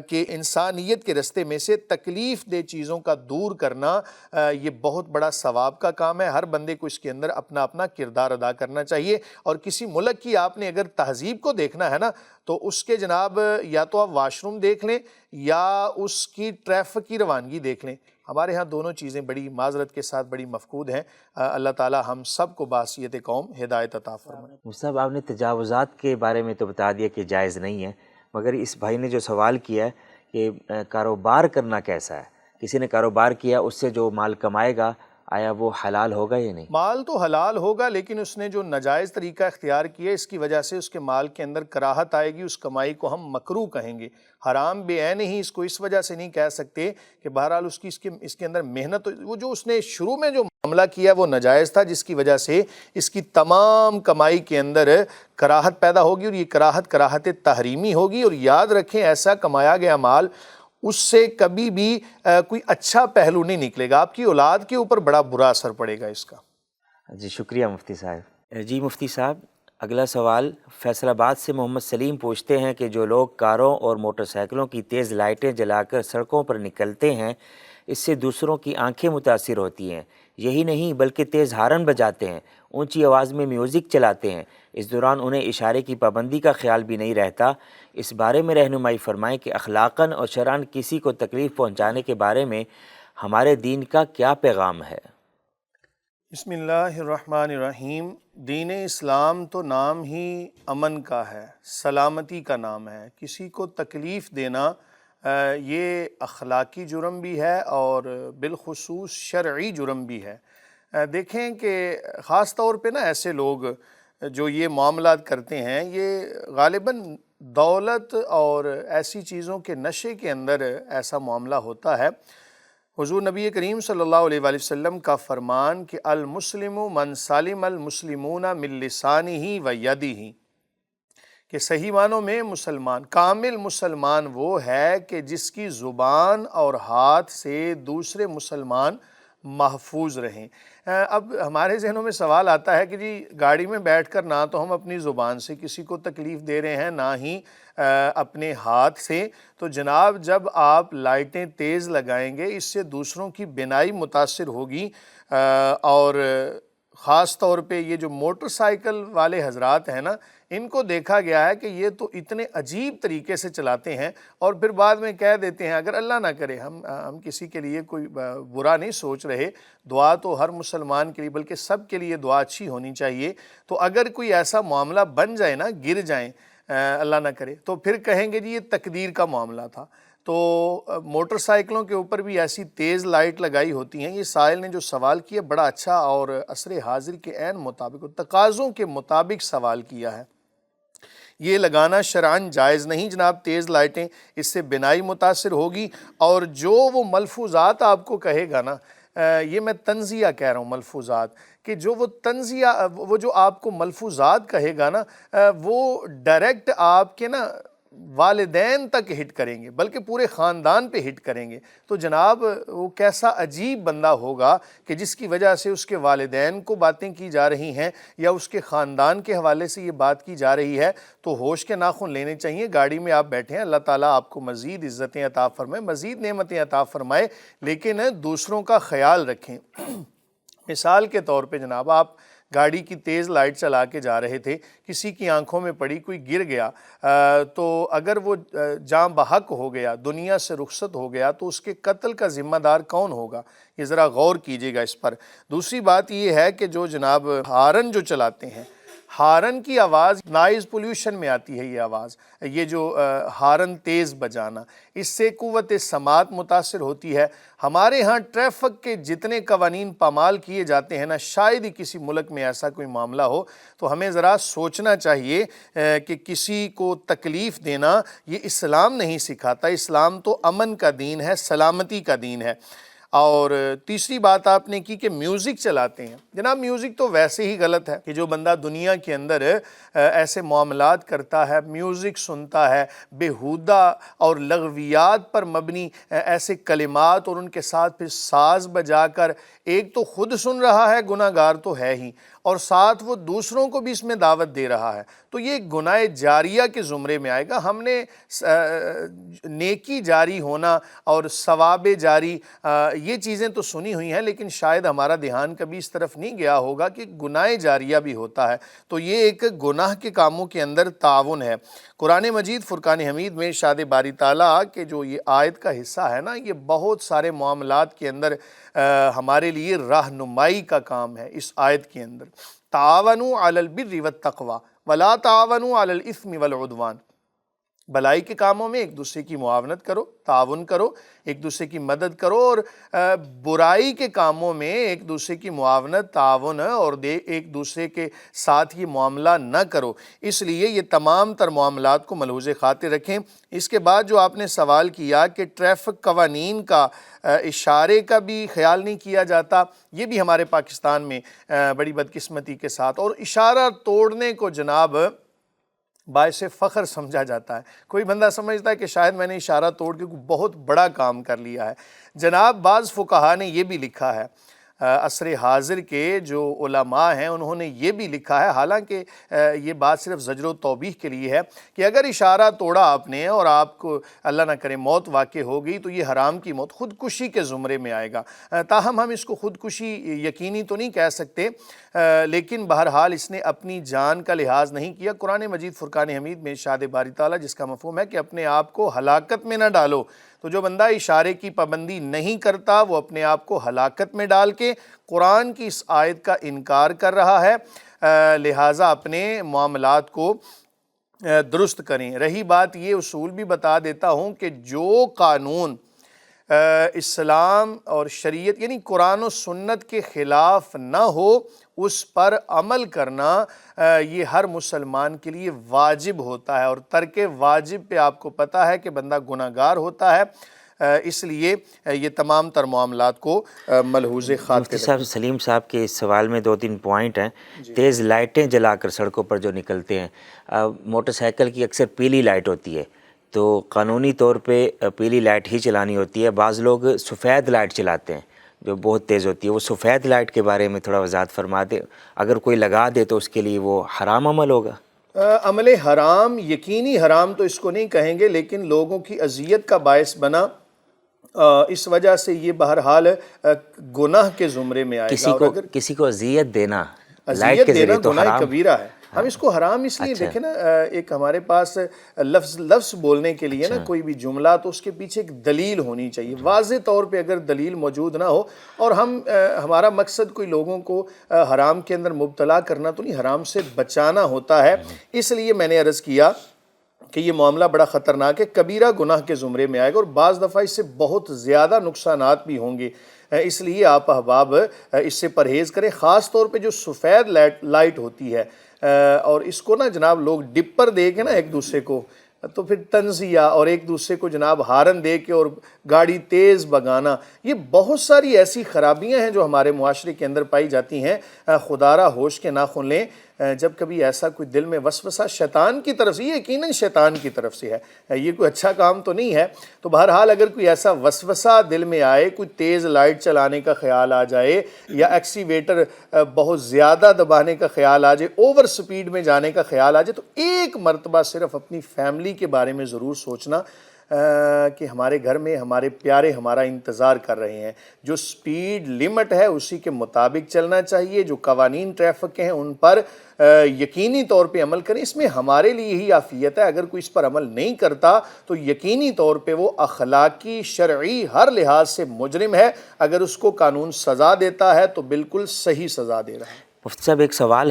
کہ انسانیت کے راستے میں سے تکلیف دہ چیزوں کا دور کرنا یہ بہت بڑا ثواب کا کام ہے۔ ہر بندے کو اس کے اندر اپنا اپنا کردار ادا کرنا چاہیے، اور کسی ملک کی آپ نے اگر تہذیب کو دیکھنا ہے نا تو اس کے جناب یا تو آپ واش روم دیکھ لیں یا اس کی ٹریفک کی روانگی دیکھ لیں۔ ہمارے ہاں دونوں چیزیں بڑی معذرت کے ساتھ بڑی مفقود ہیں۔ اللہ تعالی ہم سب کو بحیثیت قوم ہدایت عطا فرمائے۔ صاحب آپ نے تجاوزات کے بارے میں تو بتا دیا کہ جائز نہیں ہے، مگر اس بھائی نے جو سوال کیا ہے کہ کاروبار کرنا کیسا ہے، کسی نے کاروبار کیا اس سے جو مال کمائے گا آیا وہ حلال ہوگا یا نہیں؟ مال تو حلال ہوگا، لیکن اس نے جو ناجائز طریقہ اختیار کیا اس کی وجہ سے اس کے مال کے اندر کراہت آئے گی، اس کمائی کو ہم مکروہ کہیں گے۔ حرام بے عین ہی اس کو اس وجہ سے نہیں کہہ سکتے کہ بہرحال اس کے اندر محنت، وہ جو اس نے شروع میں جو معاملہ کیا وہ ناجائز تھا، جس کی وجہ سے اس کی تمام کمائی کے اندر کراہت پیدا ہوگی، اور یہ کراہت تحریمی ہوگی۔ اور یاد رکھیں ایسا کمایا گیا مال اس سے کبھی بھی کوئی اچھا پہلو نہیں نکلے گا، آپ کی اولاد کے اوپر بڑا برا اثر پڑے گا اس کا۔ جی شکریہ مفتی صاحب۔ جی مفتی صاحب، اگلا سوال فیصل آباد سے محمد سلیم پوچھتے ہیں کہ جو لوگ کاروں اور موٹر سائیکلوں کی تیز لائٹیں جلا کر سڑکوں پر نکلتے ہیں اس سے دوسروں کی آنکھیں متاثر ہوتی ہیں، یہی نہیں بلکہ تیز ہارن بجاتے ہیں، اونچی آواز میں میوزک چلاتے ہیں، اس دوران انہیں اشارے کی پابندی کا خیال بھی نہیں رہتا، اس بارے میں رہنمائی فرمائیں کہ اخلاقاً اور شرعاً کسی کو تکلیف پہنچانے کے بارے میں ہمارے دین کا کیا پیغام ہے؟ بسم اللہ الرحمن الرحیم۔ دین اسلام تو نام ہی امن کا ہے، سلامتی کا نام ہے۔ کسی کو تکلیف دینا یہ اخلاقی جرم بھی ہے اور بالخصوص شرعی جرم بھی ہے۔ دیکھیں کہ خاص طور پہ نا ایسے لوگ جو یہ معاملات کرتے ہیں یہ غالباً دولت اور ایسی چیزوں کے نشے کے اندر ایسا معاملہ ہوتا ہے۔ حضور نبی کریم صلی اللہ علیہ وآلہ وسلم کا فرمان کہ المسلم من سلم المسلمون من لسانہ و یدہ، کہ صحیح معنوں میں مسلمان، کامل مسلمان وہ ہے کہ جس کی زبان اور ہاتھ سے دوسرے مسلمان محفوظ رہیں۔ اب ہمارے ذہنوں میں سوال آتا ہے کہ جی گاڑی میں بیٹھ کر نہ تو ہم اپنی زبان سے کسی کو تکلیف دے رہے ہیں نہ ہی اپنے ہاتھ سے، تو جناب جب آپ لائٹیں تیز لگائیں گے اس سے دوسروں کی بینائی متاثر ہوگی، اور خاص طور پہ یہ جو موٹر سائیکل والے حضرات ہیں نا ان کو دیکھا گیا ہے کہ یہ تو اتنے عجیب طریقے سے چلاتے ہیں اور پھر بعد میں کہہ دیتے ہیں، اگر اللہ نہ کرے، ہم کسی کے لیے کوئی برا نہیں سوچ رہے، دعا تو ہر مسلمان کے لیے بلکہ سب کے لیے دعا اچھی ہونی چاہیے، تو اگر کوئی ایسا معاملہ بن جائے نا، گر جائیں اللہ نہ کرے، تو پھر کہیں گے جی یہ تقدیر کا معاملہ تھا۔ تو موٹر سائیکلوں کے اوپر بھی ایسی تیز لائٹ لگائی ہوتی ہیں۔ یہ سائل نے جو سوال کیا بڑا اچھا اور عصر حاضر کے عین مطابق تقاضوں کے مطابق سوال کیا ہے۔ یہ لگانا شرعاً جائز نہیں جناب، تیز لائٹیں، اس سے بینائی متاثر ہوگی، اور جو وہ ملفوظات آپ کو کہے گا نا، یہ میں تنزیہ کہہ رہا ہوں ملفوظات، کہ جو وہ تنزیہ وہ جو آپ کو ملفوظات کہے گا نا وہ ڈائریکٹ آپ کے نا والدین تک ہٹ کریں گے، بلکہ پورے خاندان پہ ہٹ کریں گے، تو جناب وہ کیسا عجیب بندہ ہوگا کہ جس کی وجہ سے اس کے والدین کو باتیں کی جا رہی ہیں یا اس کے خاندان کے حوالے سے یہ بات کی جا رہی ہے۔ تو ہوش کے ناخن لینے چاہیے۔ گاڑی میں آپ بیٹھے ہیں، اللہ تعالیٰ آپ کو مزید عزتیں عطا فرمائے، مزید نعمتیں عطا فرمائے، لیکن دوسروں کا خیال رکھیں۔ مثال کے طور پہ جناب آپ گاڑی کی تیز لائٹ چلا کے جا رہے تھے، کسی کی آنکھوں میں پڑی، کوئی گر گیا، تو اگر وہ جاں بحق ہو گیا، دنیا سے رخصت ہو گیا، تو اس کے قتل کا ذمہ دار کون ہوگا؟ یہ ذرا غور کیجئے گا اس پر۔ دوسری بات یہ ہے کہ جو جناب ہارن جو چلاتے ہیں، ہارن کی آواز نائز پولیوشن میں آتی ہے، یہ آواز، یہ جو ہارن تیز بجانا، اس سے قوت سماعت متاثر ہوتی ہے۔ ہمارے ہاں ٹریفک کے جتنے قوانین پامال کیے جاتے ہیں نا، شاید ہی کسی ملک میں ایسا کوئی معاملہ ہو، تو ہمیں ذرا سوچنا چاہیے کہ کسی کو تکلیف دینا یہ اسلام نہیں سکھاتا۔ اسلام تو امن کا دین ہے، سلامتی کا دین ہے۔ اور تیسری بات آپ نے کی کہ میوزک چلاتے ہیں، جناب میوزک تو ویسے ہی غلط ہے کہ جو بندہ دنیا کے اندر ایسے معاملات کرتا ہے، میوزک سنتا ہے، بیہودہ اور لغویات پر مبنی ایسے کلمات، اور ان کے ساتھ پھر ساز بجا کر ایک تو خود سن رہا ہے، گناہگار تو ہے ہی، اور ساتھ وہ دوسروں کو بھی اس میں دعوت دے رہا ہے تو یہ گناہ جاریہ کے زمرے میں آئے گا۔ ہم نے نیکی جاری ہونا اور ثواب جاری یہ چیزیں تو سنی ہوئی ہیں، لیکن شاید ہمارا دھیان کبھی اس طرف نہیں گیا ہوگا کہ گناہ جاریہ بھی ہوتا ہے۔ تو یہ ایک گناہ کے کاموں کے اندر تعاون ہے۔ قرآن مجید فرقان حمید میں ارشاد باری تعالیٰ کہ جو یہ آیت کا حصہ ہے نا، یہ بہت سارے معاملات کے اندر ہمارے لیے رہنمائی کا کام ہے۔ اس آیت کے اندر تعاونوا علی البر والتقوی ولا تعاونوا علی الاثم والعدوان، بھلائی کے کاموں میں ایک دوسرے کی معاونت کرو، تعاون کرو، ایک دوسرے کی مدد کرو، اور برائی کے کاموں میں ایک دوسرے کی معاونت، تعاون اور ایک دوسرے کے ساتھ یہ معاملہ نہ کرو۔ اس لیے یہ تمام تر معاملات کو ملحوظ خاطر رکھیں۔ اس کے بعد جو آپ نے سوال کیا کہ ٹریفک قوانین کا اشارے کا بھی خیال نہیں کیا جاتا، یہ بھی ہمارے پاکستان میں بڑی بدقسمتی کے ساتھ، اور اشارہ توڑنے کو جناب باعث فخر سمجھا جاتا ہے۔ کوئی بندہ سمجھتا ہے کہ شاید میں نے اشارہ توڑ کے کوئی بہت بڑا کام کر لیا ہے۔ جناب بعض فقہا نے یہ بھی لکھا ہے، عصر حاضر کے جو علماء ہیں انہوں نے یہ بھی لکھا ہے، حالانکہ یہ بات صرف زجر و توبیخ کے لیے ہے، کہ اگر اشارہ توڑا آپ نے اور آپ کو اللہ نہ کرے موت واقع ہو گئی تو یہ حرام کی موت خودکشی کے زمرے میں آئے گا۔ تاہم ہم اس کو خودکشی یقینی تو نہیں کہہ سکتے، لیکن بہرحال اس نے اپنی جان کا لحاظ نہیں کیا۔ قرآن مجید فرقان حمید میں ارشاد باری تعالیٰ جس کا مفہوم ہے کہ اپنے آپ کو ہلاکت میں نہ ڈالو، تو جو بندہ اشارے کی پابندی نہیں کرتا وہ اپنے آپ کو ہلاکت میں ڈال کے قرآن کی اس آیت کا انکار کر رہا ہے۔ لہٰذا اپنے معاملات کو درست کریں۔ رہی بات یہ اصول بھی بتا دیتا ہوں کہ جو قانون اسلام اور شریعت یعنی قرآن و سنت کے خلاف نہ ہو اس پر عمل کرنا یہ ہر مسلمان کے لیے واجب ہوتا ہے، اور ترک واجب پہ آپ کو پتہ ہے کہ بندہ گناہ گار ہوتا ہے۔ اس لیے یہ تمام تر معاملات کو ملحوظ خاطر مفتی صاحب سلیم صاحب کے اس سوال میں 2-3 پوائنٹ ہیں۔ تیز لائٹیں جلا کر سڑکوں پر جو نکلتے ہیں، موٹر سائیکل کی اکثر پیلی لائٹ ہوتی ہے تو قانونی طور پہ پیلی لائٹ ہی چلانی ہوتی ہے، بعض لوگ سفید لائٹ چلاتے ہیں جو بہت تیز ہوتی ہے۔ وہ سفید لائٹ کے بارے میں تھوڑا وضاحت فرما دے، اگر کوئی لگا دے تو اس کے لیے وہ حرام عمل ہوگا؟ عمل حرام، یقینی حرام تو اس کو نہیں کہیں گے، لیکن لوگوں کی اذیت کا باعث بنا، اس وجہ سے یہ بہرحال گناہ کے زمرے میں آئے گا۔ کسی کو اذیت دینا اذیت دینا گناہ کبیرہ ہے۔ ہم اس کو حرام اس لیے دیکھیں نا، ایک ہمارے پاس لفظ بولنے کے لیے نا کوئی بھی جملہ تو اس کے پیچھے ایک دلیل ہونی چاہیے۔ واضح طور پہ اگر دلیل موجود نہ ہو، اور ہمارا مقصد کوئی لوگوں کو حرام کے اندر مبتلا کرنا تو نہیں، حرام سے بچانا ہوتا ہے۔ اس لیے میں نے عرض کیا کہ یہ معاملہ بڑا خطرناک ہے، کبیرہ گناہ کے زمرے میں آئے گا، اور بعض دفعہ اس سے بہت زیادہ نقصانات بھی ہوں گے۔ اس لیے آپ احباب اس سے پرہیز کریں، خاص طور پہ جو سفید لائٹ ہوتی ہے، اور اس کو نا جناب لوگ ڈپر دے کے نا ایک دوسرے کو، تو پھر تنزیہ اور ایک دوسرے کو جناب ہارن دے کے اور گاڑی تیز بگانا، یہ بہت ساری ایسی خرابیاں ہیں جو ہمارے معاشرے کے اندر پائی جاتی ہیں۔ خدا را ہوش کے ناخن لیں، جب کبھی ایسا کوئی دل میں وسوسہ شیطان کی طرف سے، یہ یقیناً شیطان کی طرف سے ہے، یہ کوئی اچھا کام تو نہیں ہے، تو بہرحال اگر کوئی ایسا وسوسہ دل میں آئے، کوئی تیز لائٹ چلانے کا خیال آ جائے یا ایکسیویٹر بہت زیادہ دبانے کا خیال آ جائے، اوور سپیڈ میں جانے کا خیال آ جائے، تو ایک مرتبہ صرف اپنی فیملی کے بارے میں ضرور سوچنا کہ ہمارے گھر میں ہمارے پیارے ہمارا انتظار کر رہے ہیں۔ جو سپیڈ لمٹ ہے اسی کے مطابق چلنا چاہیے، جو قوانین ٹریفک کے ہیں ان پر یقینی طور پہ عمل کریں، اس میں ہمارے لیے ہی عافیت ہے۔ اگر کوئی اس پر عمل نہیں کرتا تو یقینی طور پہ وہ اخلاقی، شرعی ہر لحاظ سے مجرم ہے۔ اگر اس کو قانون سزا دیتا ہے تو بالکل صحیح سزا دے رہا ہے۔ مفتی صاحب ایک سوال